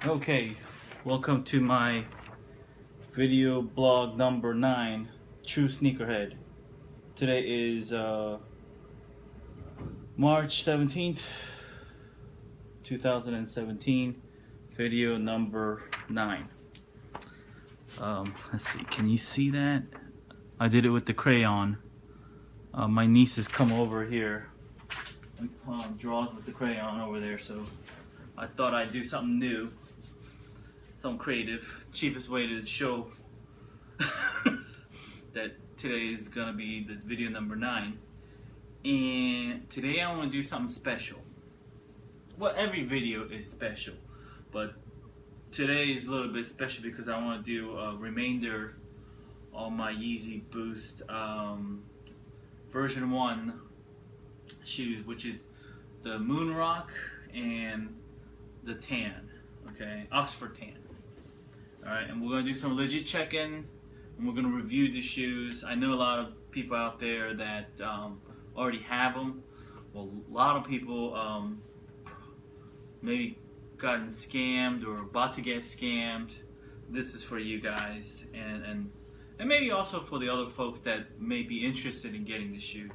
Okay, welcome to my video blog number 9, True Sneakerhead. Today is March 17th, 2017, video number 9. Let's see, can you see that? I did it with the crayon. My niece has come over here and draws with the crayon over there, so I thought I'd do something new. Something creative, cheapest way to show that today is gonna be the video number 9. And today I want to do something special. Well, every video is special, but today is a little bit special because I want to do a remainder on my Yeezy Boost version 1 shoes, which is the Moonrock and the Tan, okay, Oxford Tan. Alright, and we're going to do some legit check-in, and we're going to review the shoes. I know a lot of people out there that already have them. Well, a lot of people maybe gotten scammed or about to get scammed. This is for you guys, and maybe also for the other folks that may be interested in getting the shoe.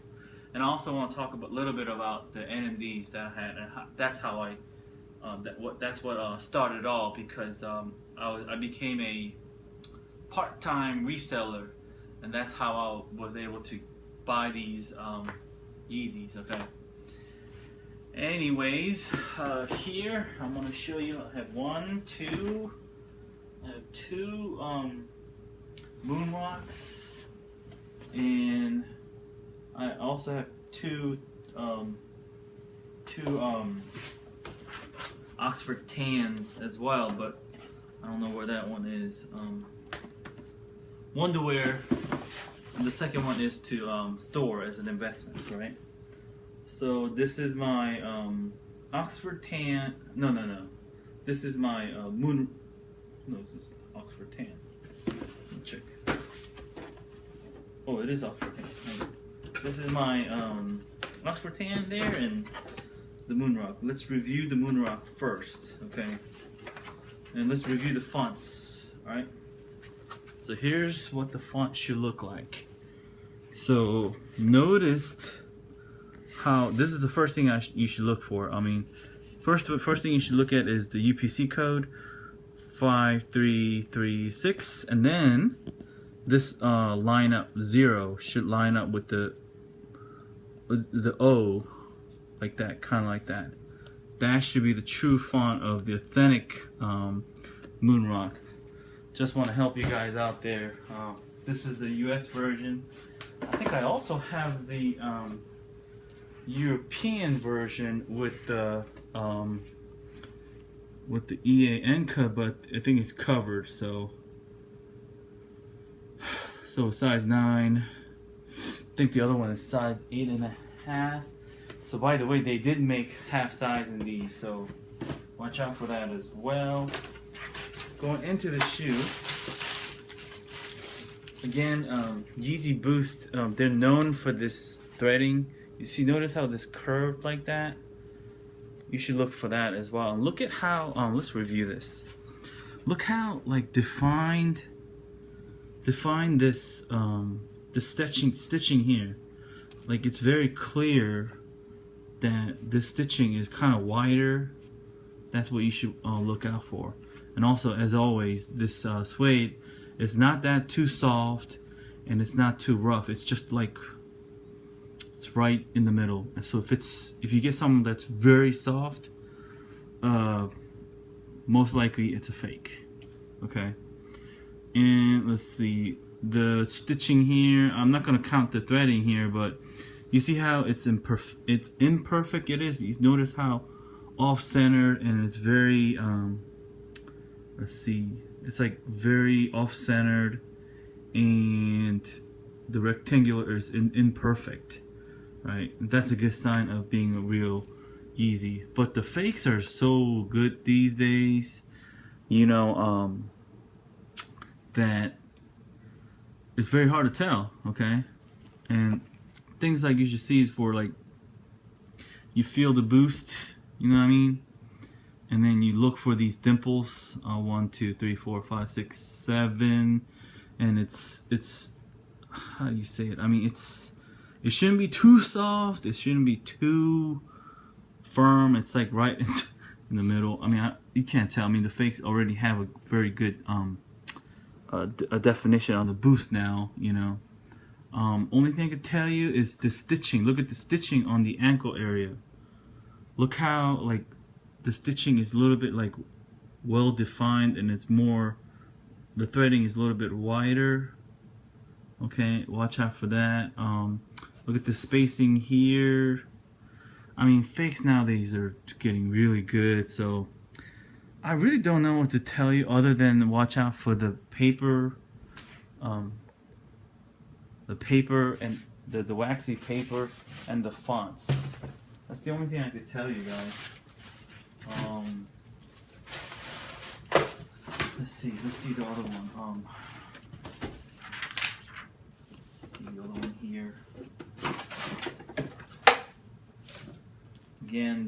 And I also want to talk a little bit about the NMDs that I had, and that's how I that's what started it all, because I became a part-time reseller, and that's how I was able to buy these Yeezys. Okay. Anyways, here I'm gonna show you. I have two Moonrocks, and I also have two Oxford Tans as well, but I don't know where that one is. One to wear, and the second one is to store as an investment, right? So this is my Oxford Tan. No. This is my No, this is Oxford Tan. Let me check. Oh, it is Oxford Tan. This is my Oxford Tan there, and the Moonrock. Let's review the Moonrock first, okay? And let's review the fonts, alright? So here's what the font should look like. So noticed how this is the first thing you should look for. I mean, first thing you should look at is the UPC code 5336, and then this lineup 0 should line up with the O, like that, kind of like that. That should be the true font of the authentic Moonrock. Just want to help you guys out there. This is the US version. I think I also have the European version with the EA NCA, but I think it's covered. So size 9. I think the other one is size 8.5. So by the way, they did make half size in these, so watch out for that as well. Going into the shoe, again, Yeezy Boost, they're known for this threading. You see, notice how this curved like that? You should look for that as well. And look at how, let's review this. Look how like defined this, the stitching here. Like, it's very clear that the stitching is kind of wider. That's what you should look out for. And also, as always, this suede is not that too soft, and it's not too rough. It's just like, it's right in the middle. And so if you get something that's very soft, most likely it's a fake. Okay. And let's see, the stitching here, I'm not gonna count the threading here, but you see how it's imperfect it is. You notice how off-centered, and it's very let's see, it's like very off-centered, and the rectangular is imperfect, right? That's a good sign of being a real Yeezy. But the fakes are so good these days, you know, that it's very hard to tell, okay? And things like you should see is for, like, you feel the boost, you know what I mean? and then you look for these dimples. 1, 2, 3, 4, 5, 6, 7, and it's how do you say it? I mean, it shouldn't be too soft. It shouldn't be too firm. It's like right in the middle. I mean, you can't tell. I mean, the fakes already have a very good a definition on the Boost now. You know. Only thing I could tell you is the stitching. Look at the stitching on the ankle area. Look how like the stitching is a little bit like well defined, and it's more, the threading is a little bit wider. Okay, watch out for that. Look at the spacing here. I mean, fakes nowadays are getting really good, so I really don't know what to tell you other than watch out for the paper. The paper and the waxy paper and the fonts. That's the only thing I could tell you guys. Let's see the other one. Let's see the other one here. Again,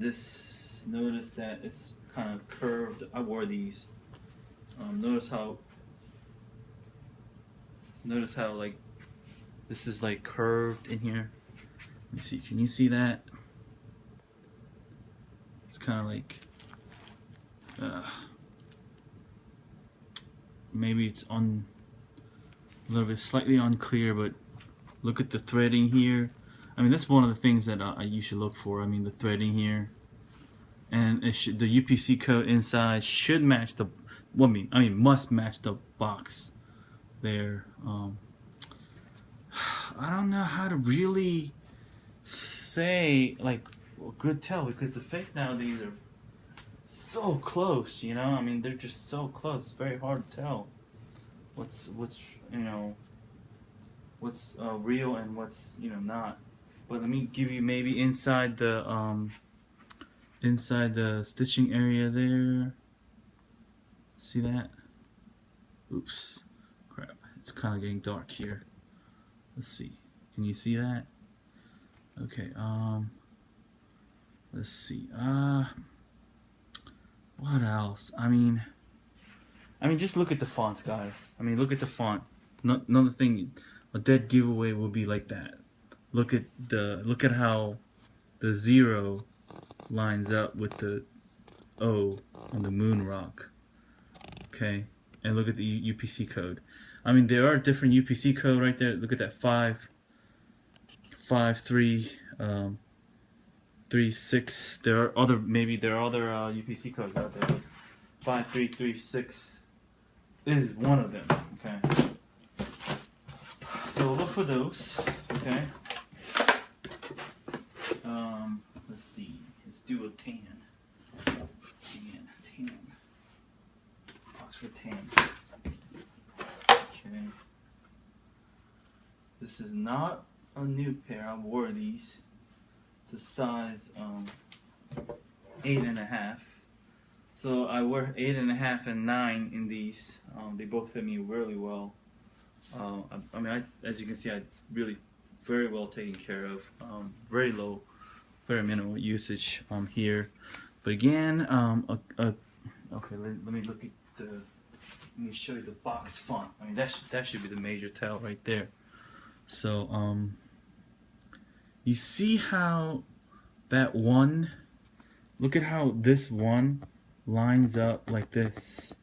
notice that it's kind of curved. I wore these. Notice how like this is like curved in here. Let me see. Can you see that? It's kind of like maybe it's on a little bit slightly unclear, but look at the threading here. I mean, that's one of the things that you should look for. I mean, the threading here, and the UPC code inside should match the. Well, I mean, must match the box there. I don't know how to really say like a good tell, because the fake nowadays are so close, you know. I mean, they're just so close. It's very hard to tell what's you know what's real and what's not. But let me give you maybe inside the stitching area there. See that? Oops, crap! It's kind of getting dark here. Let's see. Can you see that? Okay. Let's see. What else? I mean, just look at the fonts, guys. I mean, look at the font. Another thing, a dead giveaway will be like that. Look at how the 0 lines up with the O on the Moonrock. Okay, and look at the UPC code. I mean, there are different UPC code right there. Look at that 55336. There are other UPC codes out there. 5336 is one of them. Okay. So look for those. Okay. Let's see. Let's do a tan. Oxford Tan. Okay. This is not a new pair. I wore these. It's a size 8.5. So I wear 8.5 and 9 in these. They both fit me really well. I mean, as you can see, I really very well taken care of. Very low, very minimal usage here. But again, okay, let me look at the. Let me show you the box font. I mean, that should be the major tell right there. So you see how that one. Look at how this one lines up like this.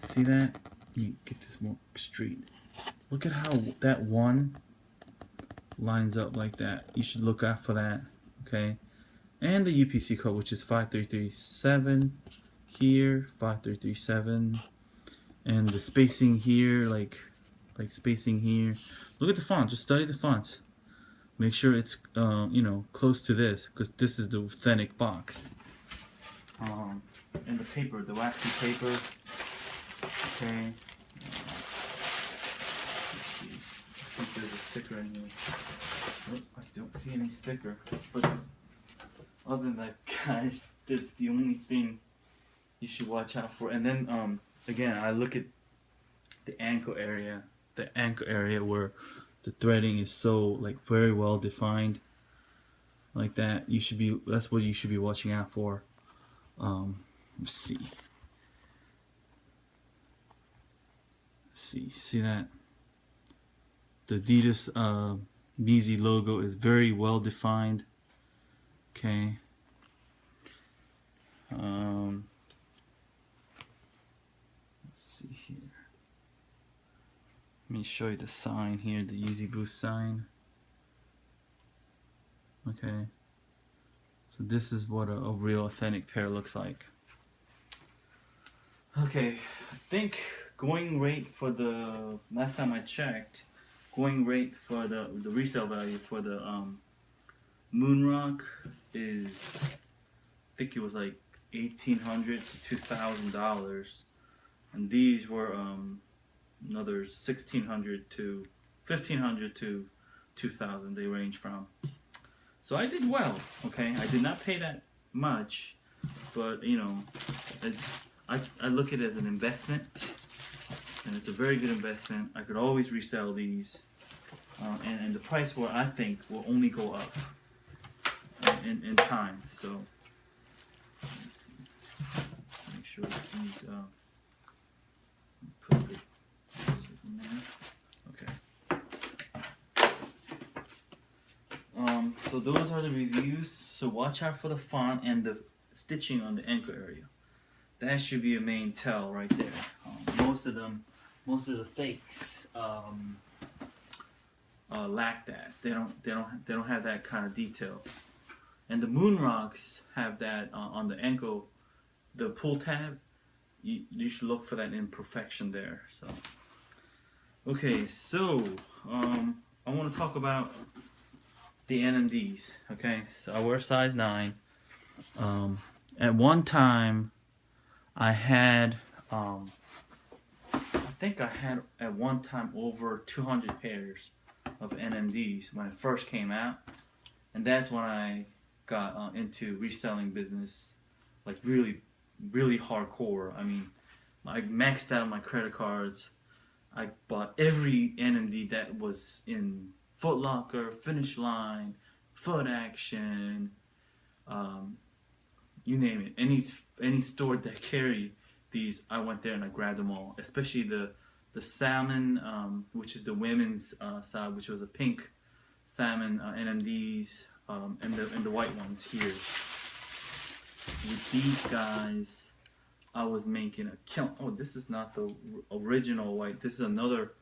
See that? Let me get this more straight. Look at how that one lines up like that. You should look out for that, okay? And the UPC code, which is 5337 here, 5337, and the spacing here, like spacing here. Look at the font. Just study the font. Make sure it's close to this, because this is the authentic box. And the paper, the waxy paper. Okay. I think there's a sticker in here. Oh, I don't see any sticker. But other than that, guys, that's the only thing you should watch out for. And then again, I look at the ankle area. The ankle area where the threading is so like very well defined, like that. That's what you should be watching out for. Let's see. See that? The Adidas Yeezy logo is very well defined. Okay. Let's see here. Let me show you the sign here, the Yeezy Boost sign. Okay. So this is what a real authentic pair looks like. Okay, I think going rate for the last time I checked, going rate for the resale value for the Moonrock is, I think it was like $1,800 to $2,000, and these were another $1,600 to $1,500 to $2,000. They range from. So I did well. Okay, I did not pay that much, but you know, I look at it as an investment, and it's a very good investment. I could always resell these, and the price will, I think, will only go up in time. So let's see. Make sure these put the in there. Okay. So those are the reviews. So watch out for the font and the stitching on the ankle area. That should be a main tell right there. Most of the fakes lack that. They don't have that kind of detail. And the Moonrocks have that on the ankle, the pull tab. You should look for that imperfection there. So, okay, so I want to talk about the NMDs. Okay, so I wear size 9. At one time, I had, I think I had at one time over 200 pairs of NMDs when it first came out, and that's when I got into reselling business, like really hardcore. I mean, I maxed out my credit cards. I bought every NMD that was in Foot Locker, Finish Line, Foot Action, you name it. Any store that carried these, I went there and I grabbed them all. Especially the salmon, which is the women's side, which was a pink salmon NMDs, and the white ones here. With these guys, I was making a kill. Oh, this is not the original white. This is another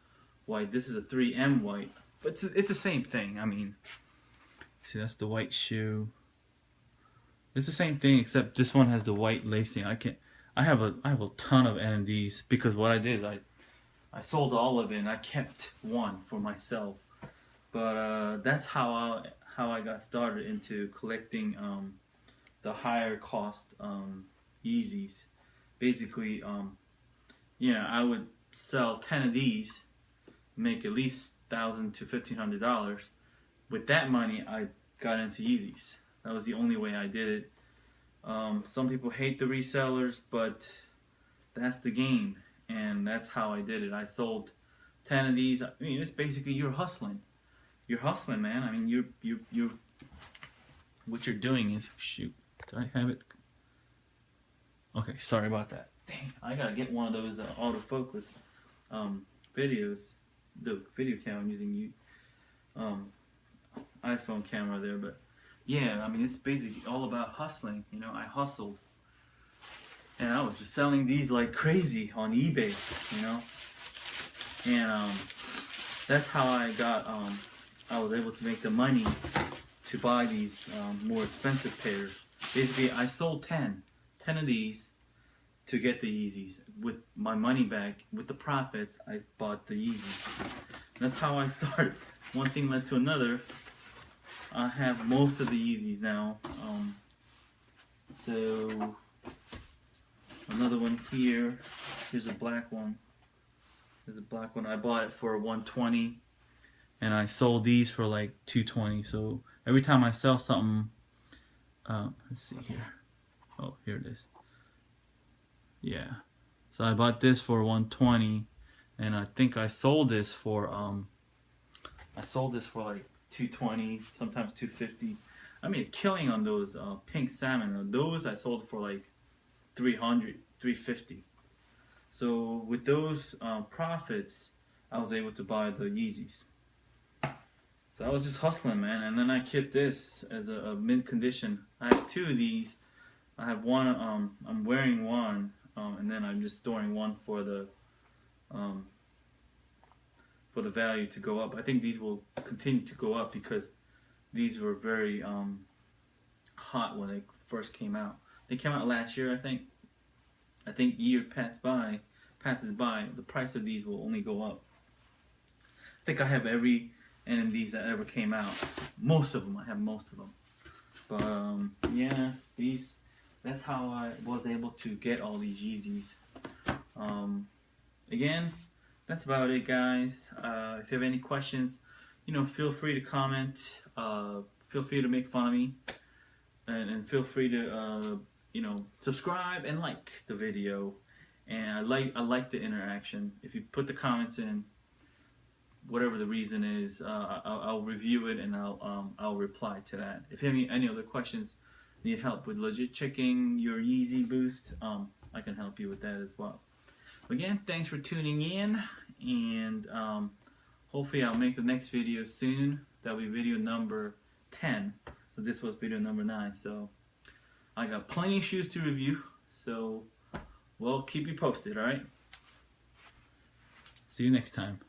white. This is a 3M white, but it's the same thing. I mean, see, that's the white shoe. It's the same thing, except this one has the white lacing. I have a ton of NMDs because what I did is I sold all of it and I kept one for myself. But that's how I got started into collecting the higher cost Yeezys. Basically, I would sell 10 of these, make at least $1,000 to $1,500. With that money, I got into Yeezys. That was the only way I did it. Some people hate the resellers, but that's the game, and that's how I did it. I sold 10 of these. I mean, it's basically you're hustling. You're hustling, man. I mean, you're what you're doing is, shoot, did I have it? Okay, sorry about that. Dang, I gotta get one of those autofocus videos. The video camera I'm using, iPhone camera there, but yeah, I mean, it's basically all about hustling. You know, I hustled, and I was just selling these like crazy on eBay. You know, and that's how I got. I was able to make the money to buy these more expensive pairs. Basically, I sold 10 of these to get the Yeezys. With my money back, with the profits, I bought the Yeezys. That's how I started. One thing led to another. I have most of the Yeezys now. So another one here. Here's a black one. There's a black one. I bought it for $120, and I sold these for like $220. So every time I sell something, let's see here. Oh, here it is. Yeah. So I bought this for $120, and I think I sold this for like $220, sometimes $250. I made a killing on those pink salmon. Those I sold for like 300, 350. So with those profits, I was able to buy the Yeezys. So I was just hustling, man, and then I kept this as a mint condition. I have two of these. I have one. I'm wearing one, and then I'm just storing one for the value to go up. I think these will continue to go up because these were very hot when they first came out. They came out last year, I think. I think year passes by, the price of these will only go up. I think I have every NMDs that ever came out. Most of them, I have most of them. But yeah, that's how I was able to get all these Yeezys. Again, that's about it, guys. If you have any questions, feel free to comment. Feel free to make fun of me, and feel free to subscribe and like the video. And I like the interaction. If you put the comments in, whatever the reason is, I'll review it and I'll reply to that. If you have any other questions, need help with legit checking your Yeezy Boost, I can help you with that as well. Again, thanks for tuning in, and hopefully I'll make the next video soon. That'll be video number 10. So this was video number 9. So I got plenty of shoes to review. So we'll keep you posted, alright? See you next time.